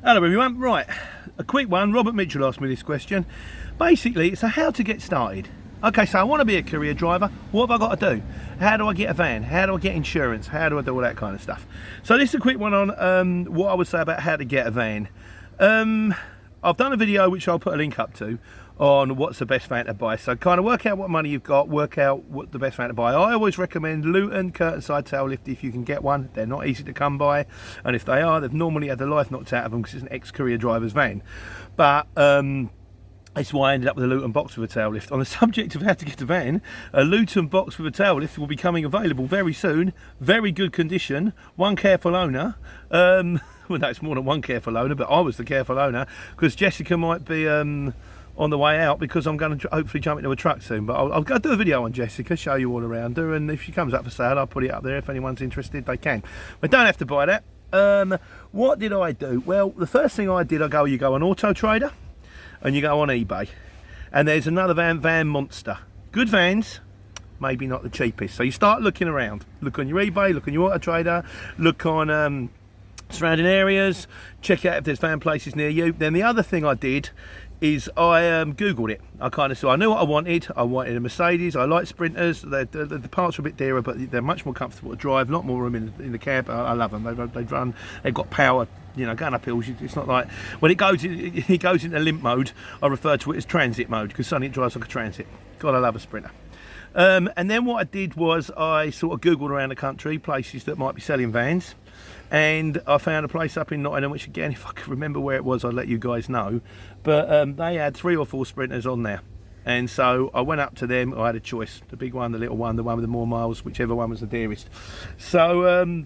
Hello everyone, right, a quick one. Robert Mitchell asked me this question. Basically, it's a how to get started. Okay, so I want to be a courier driver. What have I got to do? How do I get a van? How do I get insurance? How do I do all that kind of stuff? So this is a quick one on what I would say about how to get a van. I've done a video which I'll put a link up to on what's the best van to buy. So kind of work out what money you've got, work out what the best van to buy. I always recommend Luton curtain side tail lift if you can get one. They're not easy to come by, and if they are, they've normally had the life knocked out of them because it's an ex-courier driver's van. But that's why I ended up with a Luton box with a tail lift. On the subject of how to get a van, a Luton box with a tail lift will be coming available very soon. Very good condition, one careful owner. Well, no, it's more than one careful owner, but I was the careful owner because Jessica might be on the way out because I'm going to hopefully jump into a truck soon. But I'll go do a video on Jessica, show you all around her, and if she comes up for sale, I'll put it up there. If anyone's interested, they can. But don't have to buy that. What did I do? Well, the first thing I did, you go on Auto Trader and you go on eBay, and there's another van monster. Good vans, maybe not the cheapest. So you start looking around. Look on your eBay, look on your Auto Trader, look on surrounding areas, check out if there's van places near you. Then the other thing I did is I googled it. I knew what I wanted. I wanted a Mercedes. I like Sprinters. The parts are a bit dearer, but they're much more comfortable to drive. A lot more room in the cab. I love them. They've got power. You know, going up hills. It's not like when it goes into limp mode. I refer to it as transit mode because suddenly it drives like a transit. God, I love a Sprinter. And then what I did was I sort of googled around the country places that might be selling vans. And I found a place up in Nottingham, which again, if I could remember where it was, I'd let you guys know. But they had 3 or 4 Sprinters on there. And so I went up to them. I had a choice, the big one, the little one, the one with the more miles, whichever one was the dearest. So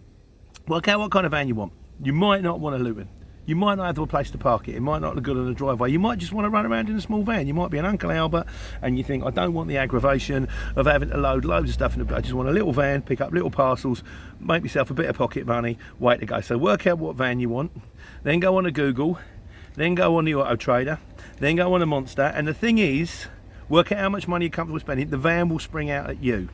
work out what kind of van you want. You might not want a Luton. You might not have a place to park it. It might not look good on the driveway. You might just want to run around in a small van. You might be an Uncle Albert and you think, I don't want the aggravation of having to load loads of stuff in the. I just want a little van, pick up little parcels, make myself a bit of pocket money, way to go. So work out what van you want, then go on to Google, then go on the Auto Trader, then go on the Monster. And the thing is, work out how much money you're comfortable spending. The van will spring out at you.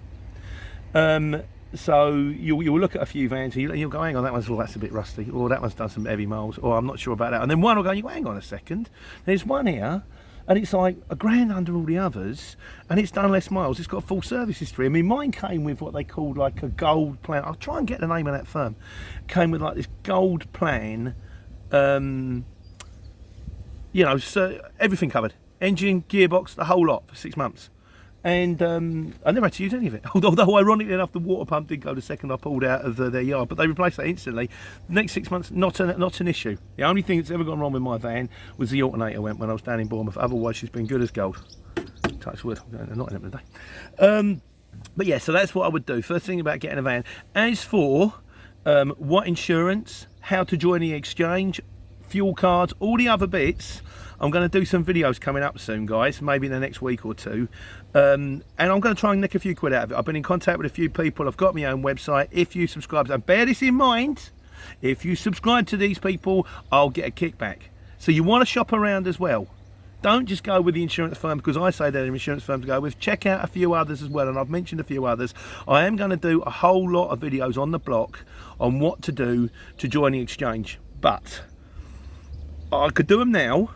So you'll look at a few vans and you'll go, hang on, that's a bit rusty, or that one's done some heavy miles, or I'm not sure about that. And then one will go, hang on a second, there's one here and it's like $1,000 under all the others and it's done less miles, it's got a full service history. I mean, mine came with what they called like a gold plan. I'll try and get the name of that firm. Came with like this gold plan, you know, so everything covered, engine, gearbox, the whole lot for 6 months. And I never had to use any of it. Although ironically enough, the water pump did go the second I pulled out of their yard, but they replaced that instantly. The next 6 months, not an issue. The only thing that's ever gone wrong with my van was the alternator went when I was down in Bournemouth. Otherwise, she's been good as gold. Touch wood. I'm going to Nottingham today. But yeah, so that's what I would do. First thing about getting a van. As for what insurance, how to join the exchange, fuel cards, all the other bits, I'm going to do some videos coming up soon, guys, maybe in the next week or two. And I'm going to try and nick a few quid out of it. I've been in contact with a few people. I've got my own website. If you subscribe, and bear this in mind, if you subscribe to these people, I'll get a kickback. So you want to shop around as well. Don't just go with the insurance firm because I say they're an insurance firm to go with. Check out a few others as well, and I've mentioned a few others. I am going to do a whole lot of videos on the block on what to do to join the exchange. But I could do them now,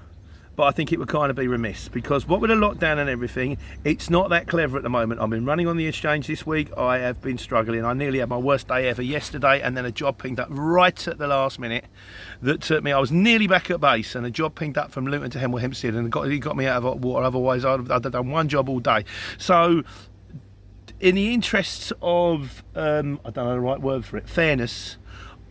but I think it would kind of be remiss because what with the lockdown and everything, it's not that clever at the moment. I've been running on the exchange this week. I have been struggling. I nearly had my worst day ever yesterday, and then a job pinged up right at the last minute that took me. I was nearly back at base, and a job pinged up from Luton to Hemel Hempstead, and he got me out of hot water. Otherwise, I'd have done one job all day. So, in the interests of I don't know the right word for it, fairness,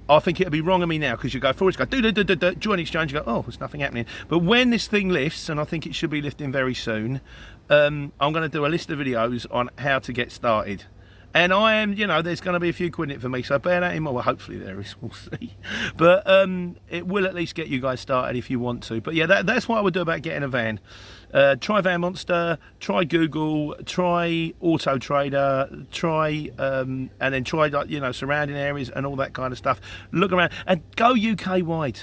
I think it'd be wrong of me now because you go forward, go do, join exchange, you go, oh, there's nothing happening. But when this thing lifts, and I think it should be lifting very soon, I'm going to do a list of videos on how to get started. And I am, you know, there's going to be a few quid in it for me, so bear that in mind. Well, hopefully there is, we'll see. But it will at least get you guys started if you want to. But yeah, that's what I would do about getting a van. Try Van Monster, try Google, try Auto Trader, try and then try, you know, surrounding areas and all that kind of stuff. Look around and go UK wide.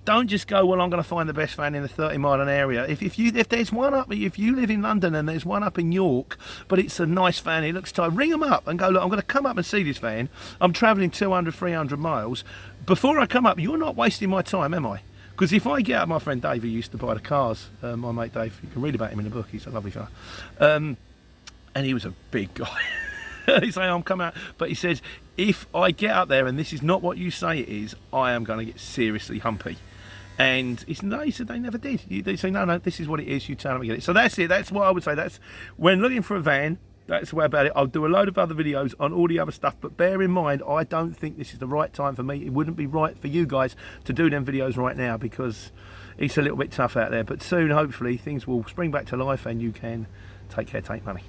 Don't just go, well, I'm going to find the best van in the 30-mile area. If there's one up, if you live in London and there's one up in York, but it's a nice van, it looks tight, ring them up and go, look, I'm going to come up and see this van. I'm travelling 200, 300 miles. Before I come up, you're not wasting my time, am I? Because if I get out my friend Dave, who used to buy the cars, my mate Dave, you can read about him in the book, he's a lovely fella, and he was a big guy. He's saying, I'm coming out, but he says, if I get out there and this is not what you say it is, I am going to get seriously humpy. And he said they never did. They say, no, this is what it is, you turn up and get it. So that's it, that's what I would say. That's when looking for a van, that's the way about it. I'll do a load of other videos on all the other stuff, but bear in mind, I don't think this is the right time for me. It wouldn't be right for you guys to do them videos right now because it's a little bit tough out there. But soon, hopefully, things will spring back to life and you can take care, take money.